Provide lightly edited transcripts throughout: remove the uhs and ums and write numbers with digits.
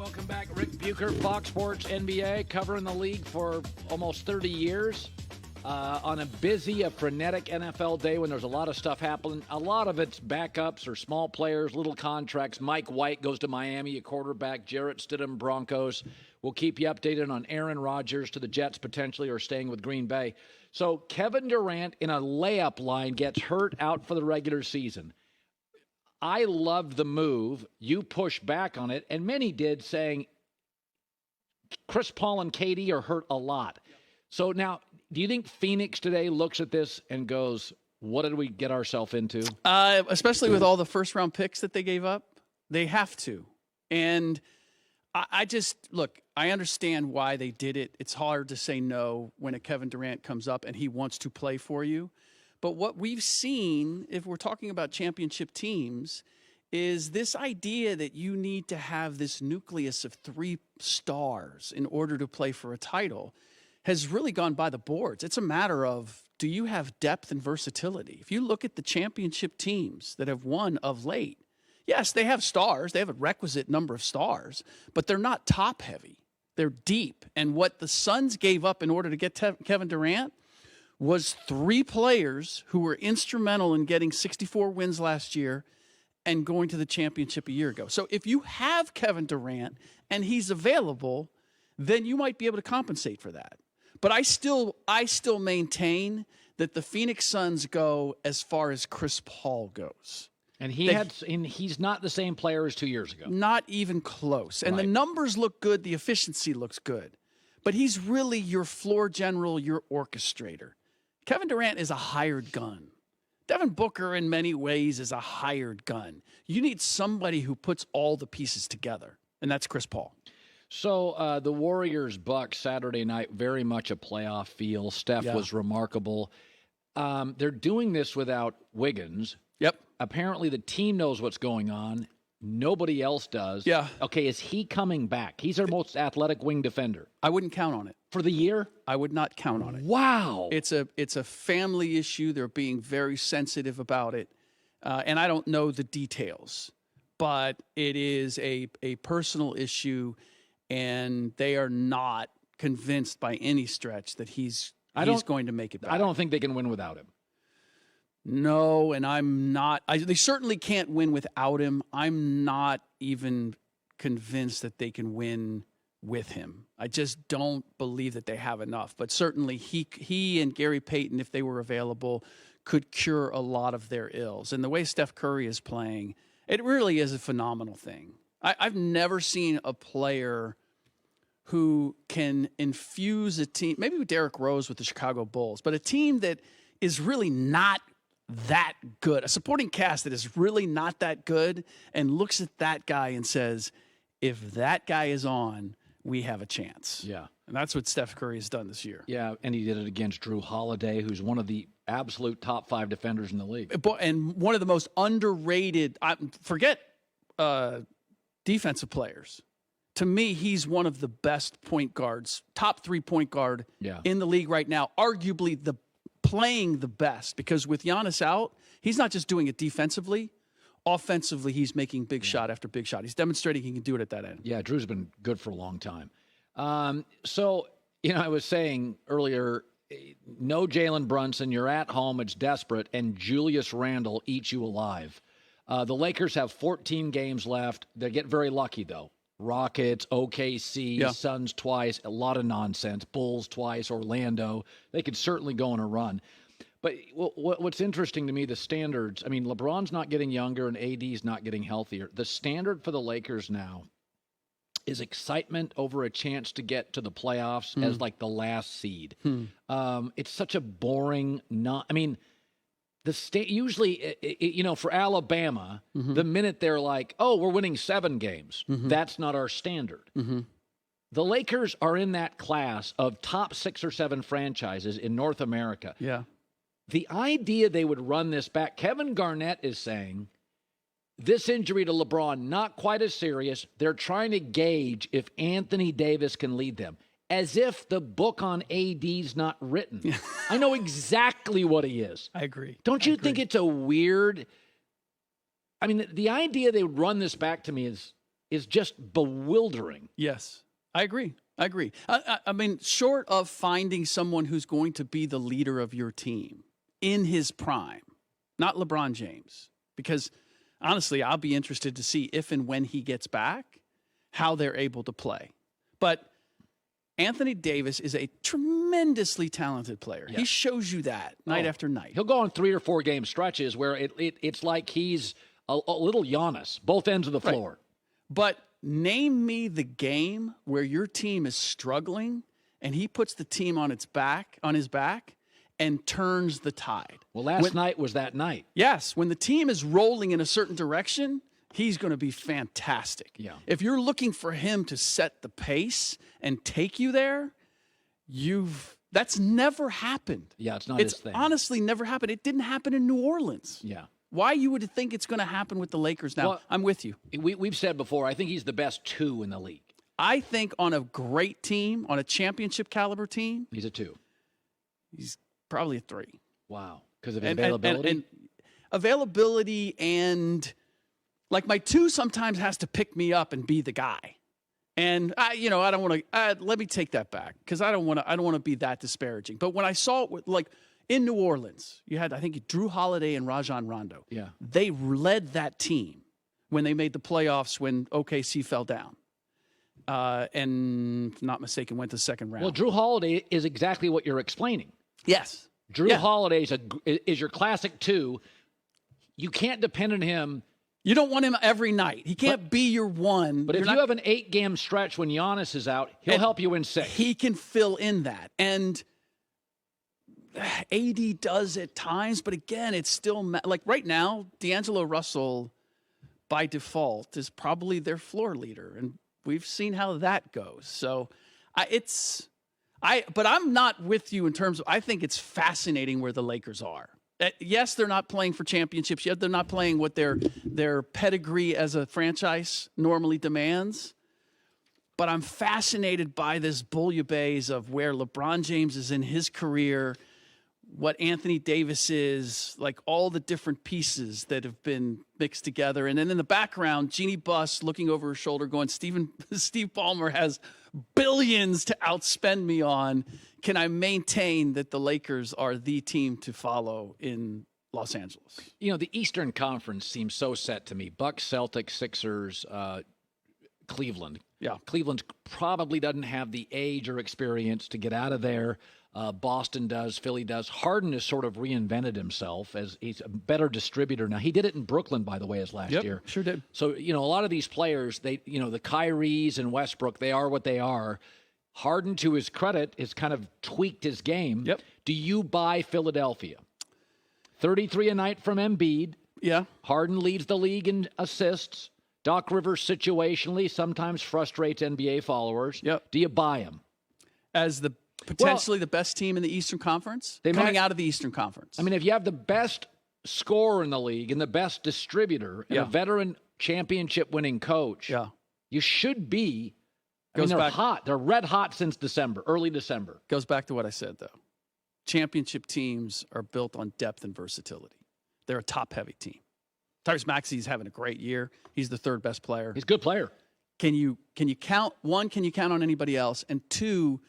Welcome back. Ric Bucher, Fox Sports NBA, covering the league for almost 30 years. On a busy, a frenetic NFL day when there's a lot of stuff happening. A lot of it's backups or small players, little contracts. Mike White goes to Miami, a quarterback. Jarrett Stidham, Broncos. We'll keep you updated on Aaron Rodgers to the Jets potentially or staying with Green Bay. So Kevin Durant in a layup line gets hurt out for the regular season. I loved the move. You pushed back on it, and many did, saying Chris Paul and KD are hurt a lot. So now, do you think Phoenix today looks at this and goes, what did we get ourselves into? Especially with all the first-round picks that they gave up, they have to. And I just, look, I understand why they did it. It's hard to say no when a Kevin Durant comes up and he wants to play for you. But what we've seen, if we're talking about championship teams, is this idea that you need to have this nucleus of 3 stars in order to play for a title has really gone by the boards. It's a matter of, do you have depth and versatility? If you look at the championship teams that have won of late, yes, they have stars. They have a requisite number of stars, but they're not top heavy. They're deep. And what the Suns gave up in order to get Kevin Durant was 3 players who were instrumental in getting 64 wins last year and going to the championship a year ago. So if you have Kevin Durant and he's available, then you might be able to compensate for that. But I still maintain that the Phoenix Suns go as far as Chris Paul goes. And he's not the same player as 2 years ago. Not even close. And the numbers look good. The efficiency looks good. But he's really your floor general, your orchestrator. Kevin Durant is a hired gun. Devin Booker, in many ways, is a hired gun. You need somebody who puts all the pieces together, and that's Chris Paul. So the Warriors-Bucks Saturday night, very much a playoff feel. Steph was remarkable. They're doing this without Wiggins. Yep. Apparently the team knows what's going on. Nobody else does. Yeah. Okay, is he coming back? He's our most athletic wing defender. I wouldn't count on it. For the year? I would not count on it. Wow. It's a family issue. They're being very sensitive about it. And I don't know the details. But it is a personal issue, and they are not convinced by any stretch that he's going to make it back. I don't think they can win without him. No, and I'm not. They certainly can't win without him. I'm not even convinced that they can win with him. I just don't believe that they have enough. But certainly he and Gary Payton, if they were available, could cure a lot of their ills. And the way Steph Curry is playing, it really is a phenomenal thing. I've never seen a player who can infuse a team, maybe with Derrick Rose with the Chicago Bulls, but a team that is really not that good, a supporting cast that is really not that good, and looks at that guy and says, if that guy is on, we have a chance. Yeah. And that's what Steph Curry has done this year. Yeah, and he did it against Drew Holiday, who's one of the absolute top 5 defenders in the league. And one of the most underrated, forget defensive players. To me, he's one of the best point guards, top 3 point guard in the league right now, arguably playing the best, because with Giannis out, he's not just doing it defensively. Offensively, he's making big shot after big shot. He's demonstrating he can do it at that end. Yeah, Drew's been good for a long time. So, I was saying earlier, no Jalen Brunson. You're at home. It's desperate. And Julius Randle eats you alive. The Lakers have 14 games left. They get very lucky, though. Rockets, OKC, Suns twice, a lot of nonsense. Bulls twice, Orlando. They could certainly go on a run. But what's interesting to me, the standards, LeBron's not getting younger and AD's not getting healthier. The standard for the Lakers now is excitement over a chance to get to the playoffs as like the last seed. It's such a boring, usually, for Alabama, the minute they're like, oh, we're winning 7 games, that's not our standard. The Lakers are in that class of top 6 or 7 franchises in North America. Yeah. The idea they would run this back, Kevin Garnett is saying, this injury to LeBron, not quite as serious. They're trying to gauge if Anthony Davis can lead them. As if the book on AD's not written. I know exactly what he is. I agree. Don't you think it's a weird... the idea they would run this back to me is is just bewildering. Yes, I agree. I mean, short of finding someone who's going to be the leader of your team in his prime, not LeBron James, because honestly, I'll be interested to see if and when he gets back, how they're able to play. But Anthony Davis is a tremendously talented player. Yeah. He shows you that night after night. He'll go on 3 or 4 game stretches where it's like he's a little Giannis, both ends of the floor. Right. But name me the game where your team is struggling and he puts the team on his back and turns the tide. Well, last night was that night. Yes, when the team is rolling in a certain direction, he's going to be fantastic. Yeah. If you're looking for him to set the pace and take you there, that's never happened. Yeah, it's not his thing. It's honestly never happened. It didn't happen in New Orleans. Yeah. Why you would think it's going to happen with the Lakers now? Well, I'm with you. We've said before, I think he's the best 2 in the league. I think on a great team, on a championship caliber team, he's a 2. He's probably a 3. Wow. Because of his availability? And availability and like my 2 sometimes has to pick me up and be the guy. And I don't want to, let me take that back because I don't want to be that disparaging. But when I saw it like in New Orleans, you had, I think, Drew Holiday and Rajon Rondo. Yeah. They led that team when they made the playoffs when OKC fell down. And if not mistaken, went to the second round. Well, Drew Holiday is exactly what you're explaining. Yes. Drew Holiday is your classic 2. You can't depend on him. You don't want him every night. He can't be your 1. But if you have an 8-game stretch when Giannis is out, he'll help you in 6. He can fill in that. And AD does at times, but again, it's still like right now, D'Angelo Russell by default is probably their floor leader, and we've seen how that goes. So but I'm not with you in terms of, I think it's fascinating where the Lakers are. Yes, they're not playing for championships yet. They're not playing what their pedigree as a franchise normally demands. But I'm fascinated by this bouillabaisse of where LeBron James is in his career, what Anthony Davis is, like all the different pieces that have been mixed together. And then in the background, Jeannie Buss looking over her shoulder going, Steve Ballmer has billions to outspend me on. Can I maintain that the Lakers are the team to follow in Los Angeles? The Eastern Conference seems so set to me. Bucks, Celtics, Sixers, Cleveland. Yeah. Cleveland probably doesn't have the age or experience to get out of there. Boston does, Philly does. Harden has sort of reinvented himself as he's a better distributor now. He did it in Brooklyn, by the way, as last year. Sure did. So, a lot of these players, the Kyries and Westbrook, they are what they are. Harden, to his credit, has kind of tweaked his game. Yep. Do you buy Philadelphia? 33 a night from Embiid. Yeah. Harden leads the league in assists. Doc Rivers situationally sometimes frustrates NBA followers. Yep. Do you buy him? As the potentially the best team in the Eastern Conference? Coming out of the Eastern Conference. I mean, if you have the best scorer in the league and the best distributor and a veteran championship-winning coach, you should be. They're hot. They're red hot since early December. Goes back to what I said, though. Championship teams are built on depth and versatility. They're a top-heavy team. Tyrese Maxey's having a great year. He's the 3rd best player. He's a good player. Can you count? 1, can you count on anybody else? And 2,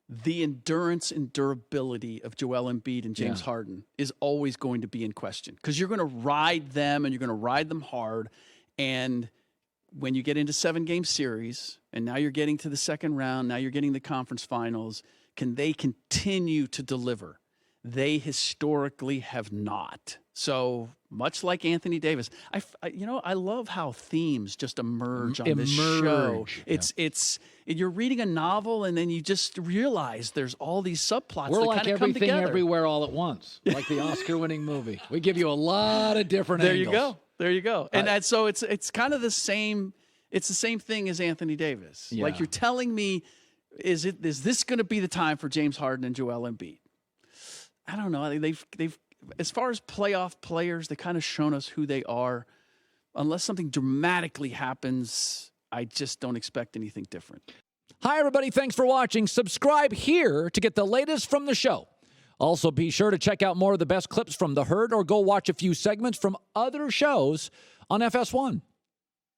the endurance and durability of Joel Embiid and James Harden is always going to be in question because you're going to ride them and you're going to ride them hard. And when you get into 7-game series and now you're getting to the second round, now you're getting the conference finals, can they continue to deliver? They historically have not. So much like Anthony Davis, I love how themes just emerge on this show. It's you're reading a novel and then you just realize there's all these subplots. We're that like kind of come everything together. everywhere all at once, like the Oscar-winning movie. We give you a lot of different angles. There you go. And so it's kind of the same. It's the same thing as Anthony Davis. Yeah. Like you're telling me, is this going to be the time for James Harden and Joel Embiid? I don't know. They've as far as playoff players, they kind of shown us who they are. Unless something dramatically happens, I just don't expect anything different. Hi, everybody. Thanks for watching. Subscribe here to get the latest from the show. Also, be sure to check out more of the best clips from The Herd or go watch a few segments from other shows on FS1.